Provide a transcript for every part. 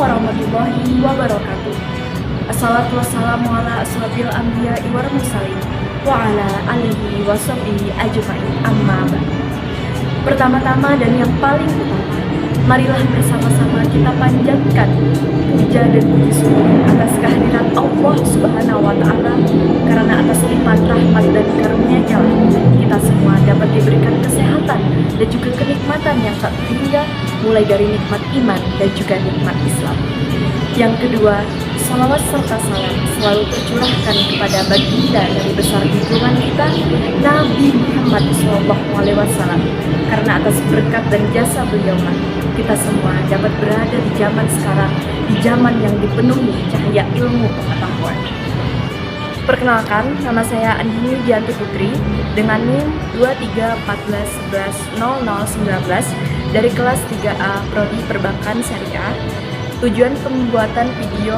warahmatullahi wabarakatuh. Assalatu wassalamu ala asrofil anbiya'i wal mursalin wa ala alihi wa sahbihi ajma'in, amma ba'd. Pertama-tama dan yang paling utama, marilah bersama-sama kita panjatkan puja dan puji syukur atas kehadiran Allah Subhanahu wa Ta'ala, karena atas nikmat rahmat dan karunia-Nya kita semua dapat diberikan kesehatan dan juga kenikmatan yang tak terhingga, mulai dari nikmat iman dan juga nikmat Islam. Yang kedua, salawat serta salam selalu tercurahkan kepada baginda dari besar junjungan kita, Nabi Muhammad SAW, karena atas berkat dan jasa beliau kita semua dapat berada di zaman sekarang, di zaman yang dipenuhi cahaya ilmu pengetahuan. Perkenalkan, nama saya Andini Dianti Putri dengan NIM 2314110019 dari kelas 3A Prodi Perbankan Syariah. Tujuan pembuatan video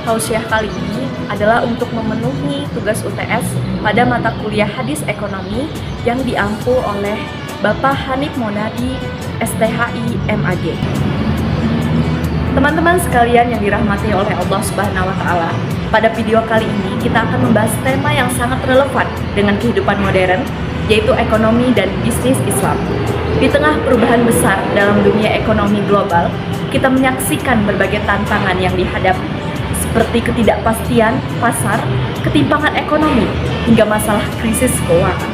tausiah kali ini adalah untuk memenuhi tugas UTS pada mata kuliah Hadis Ekonomi yang diampu oleh Bapak Hanif Monadi, STHI MAG. Teman-teman sekalian yang dirahmati oleh Allah Subhanahu wa Ta'ala, pada video kali ini kita akan membahas tema yang sangat relevan dengan kehidupan modern, yaitu ekonomi dan bisnis Islam. Di tengah perubahan besar dalam dunia ekonomi global, kita menyaksikan berbagai tantangan yang dihadapi, seperti ketidakpastian pasar, ketimpangan ekonomi, hingga masalah krisis keuangan.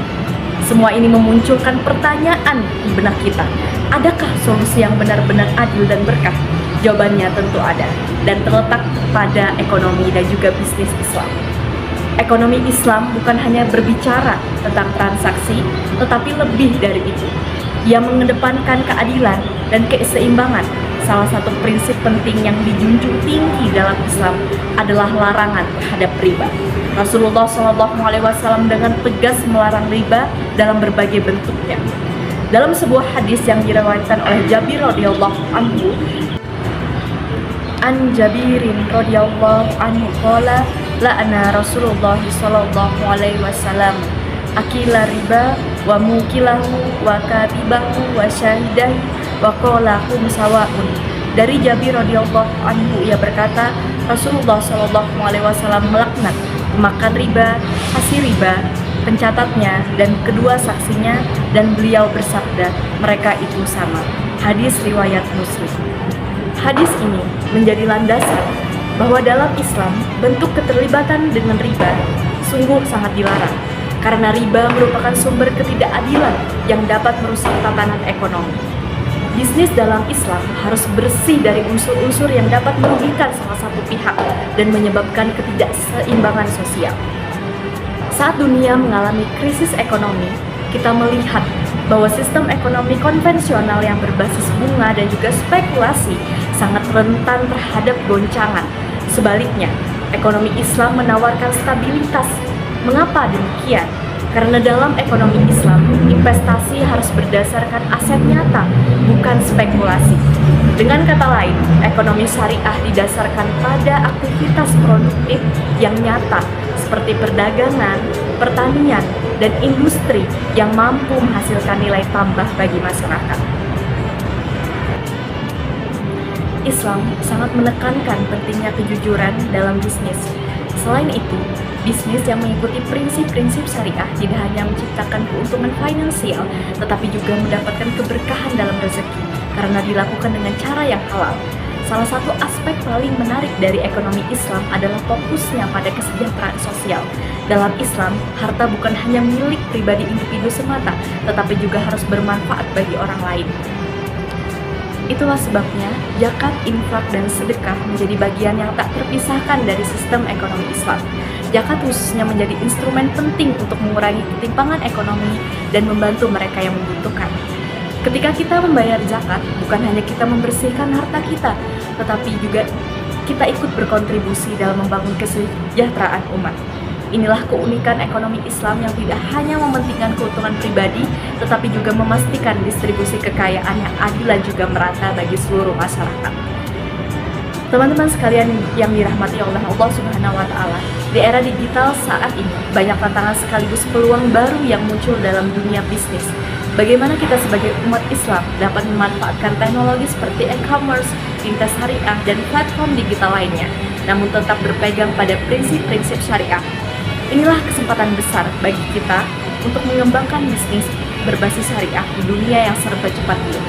Semua ini memunculkan pertanyaan di benak kita, adakah solusi yang benar-benar adil dan berkah? Jawabannya tentu ada, dan terletak pada ekonomi dan juga bisnis Islam. Ekonomi Islam bukan hanya berbicara tentang transaksi, tetapi lebih dari itu. Ia mengedepankan keadilan dan keseimbangan. Salah satu prinsip penting yang dijunjung tinggi dalam Islam adalah larangan terhadap riba. Rasulullah SAW dengan tegas melarang riba dalam berbagai bentuknya. Dalam sebuah hadis yang diriwayatkan oleh Jabir radhiyallahu anhu, an Jabirin radhiyallahu anhu qala la'ana Rasulullah sallallahu alaihi wasallam akila riba wa mukilahu wa katibahu wa syahidahi wa qalahu musawa'un. Dari Jabir radhiyallahu anhu, ia berkata, Rasulullah sallallahu alaihi wasallam melaknat pemakan riba, hasil riba, pencatatnya dan kedua saksinya, dan beliau bersabda, mereka itu sama. Hadis riwayat Muslim. Hadis ini menjadi landasan bahwa dalam Islam bentuk keterlibatan dengan riba sungguh sangat dilarang, karena riba merupakan sumber ketidakadilan yang dapat merusak tatanan ekonomi. Bisnis dalam Islam harus bersih dari unsur-unsur yang dapat merugikan salah satu pihak dan menyebabkan ketidakseimbangan sosial. Saat dunia mengalami krisis ekonomi, kita melihat bahwa sistem ekonomi konvensional yang berbasis bunga dan juga spekulasi sangat rentan terhadap goncangan. Sebaliknya, ekonomi Islam menawarkan stabilitas. Mengapa demikian? Karena dalam ekonomi Islam, investasi harus berdasarkan aset nyata, bukan spekulasi. Dengan kata lain, ekonomi syariah didasarkan pada aktivitas produktif yang nyata, seperti perdagangan, pertanian, dan industri yang mampu menghasilkan nilai tambah bagi masyarakat. Islam sangat menekankan pentingnya kejujuran dalam bisnis. Selain itu, bisnis yang mengikuti prinsip-prinsip syariah tidak hanya menciptakan keuntungan finansial, tetapi juga mendapatkan keberkahan dalam rezeki karena dilakukan dengan cara yang halal. Salah satu aspek paling menarik dari ekonomi Islam adalah fokusnya pada kesejahteraan sosial. Dalam Islam, harta bukan hanya milik pribadi individu semata, tetapi juga harus bermanfaat bagi orang lain. Itulah sebabnya zakat, infak, dan sedekah menjadi bagian yang tak terpisahkan dari sistem ekonomi Islam. Zakat khususnya menjadi instrumen penting untuk mengurangi ketimpangan ekonomi dan membantu mereka yang membutuhkan. Ketika kita membayar zakat, bukan hanya kita membersihkan harta kita, tetapi juga kita ikut berkontribusi dalam membangun kesejahteraan umat. Inilah keunikan ekonomi Islam yang tidak hanya mementingkan keuntungan pribadi, tetapi juga memastikan distribusi kekayaan yang adil dan juga merata bagi seluruh masyarakat. Teman-teman sekalian yang dirahmati oleh Allah Subhanahu wa Ta'ala, di era digital saat ini banyak tantangan sekaligus peluang baru yang muncul dalam dunia bisnis. Bagaimana kita sebagai umat Islam dapat memanfaatkan teknologi seperti e-commerce, fintech syariah, dan platform digital lainnya, namun tetap berpegang pada prinsip-prinsip syariah. Inilah kesempatan besar bagi kita untuk mengembangkan bisnis berbasis syariah di dunia yang serba cepat ini.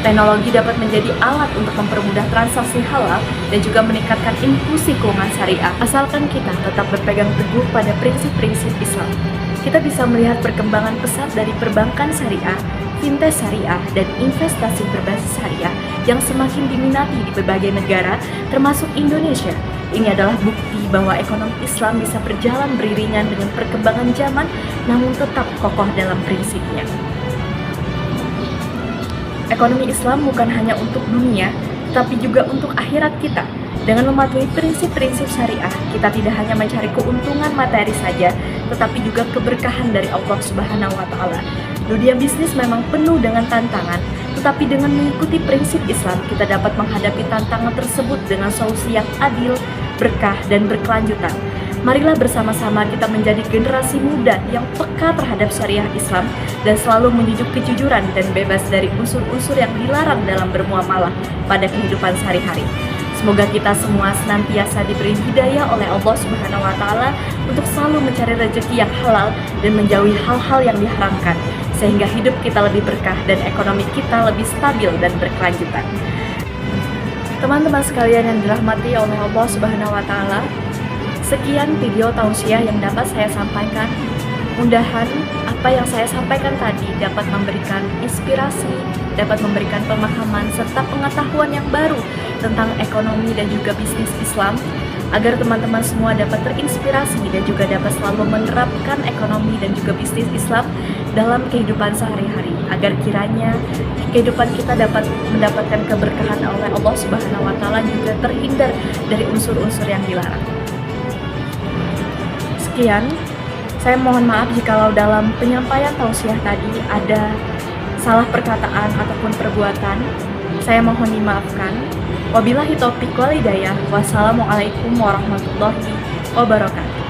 Teknologi dapat menjadi alat untuk mempermudah transaksi halal dan juga meningkatkan inklusi keuangan syariah, asalkan kita tetap berpegang teguh pada prinsip-prinsip Islam. Kita bisa melihat perkembangan pesat dari perbankan syariah, fintech syariah, dan investasi berbasis syariah yang semakin diminati di berbagai negara, termasuk Indonesia. Ini adalah bukti bahwa ekonomi Islam bisa berjalan beriringan dengan perkembangan zaman, namun tetap kokoh dalam prinsipnya. Ekonomi Islam bukan hanya untuk dunia, tapi juga untuk akhirat kita. Dengan mematuhi prinsip-prinsip syariah, kita tidak hanya mencari keuntungan materi saja, tetapi juga keberkahan dari Allah Subhanahu wa Ta'ala. Dunia bisnis memang penuh dengan tantangan, tetapi dengan mengikuti prinsip Islam, kita dapat menghadapi tantangan tersebut dengan solusi yang adil, berkah, dan berkelanjutan. Marilah bersama-sama kita menjadi generasi muda yang peka terhadap syariah Islam dan selalu menjunjung kejujuran dan bebas dari unsur-unsur yang dilarang dalam bermuamalah pada kehidupan sehari-hari. Semoga kita semua senantiasa diberi hidayah oleh Allah Subhanahu wa Ta'ala untuk selalu mencari rezeki yang halal dan menjauhi hal-hal yang diharamkan, sehingga hidup kita lebih berkah dan ekonomi kita lebih stabil dan berkelanjutan. Teman-teman sekalian yang dirahmati oleh Allah Subhanahu wa Ta'ala, sekian video tausiah yang dapat saya sampaikan. Mudahan apa yang saya sampaikan tadi dapat memberikan inspirasi, dapat memberikan pemahaman serta pengetahuan yang baru tentang ekonomi dan juga bisnis Islam, agar teman-teman semua dapat terinspirasi dan juga dapat selalu menerapkan ekonomi dan juga bisnis Islam dalam kehidupan sehari-hari, agar kiranya kehidupan kita dapat mendapatkan keberkahan oleh Allah Subhanahu wa Ta'ala, juga terhindar dari unsur-unsur yang dilarang. Sekian, saya mohon maaf jikalau dalam penyampaian tausiah tadi ada salah perkataan ataupun perbuatan. Saya mohon dimaafkan. Wabillahi taufiq wal hidayah. Wassalamualaikum warahmatullahi wabarakatuh.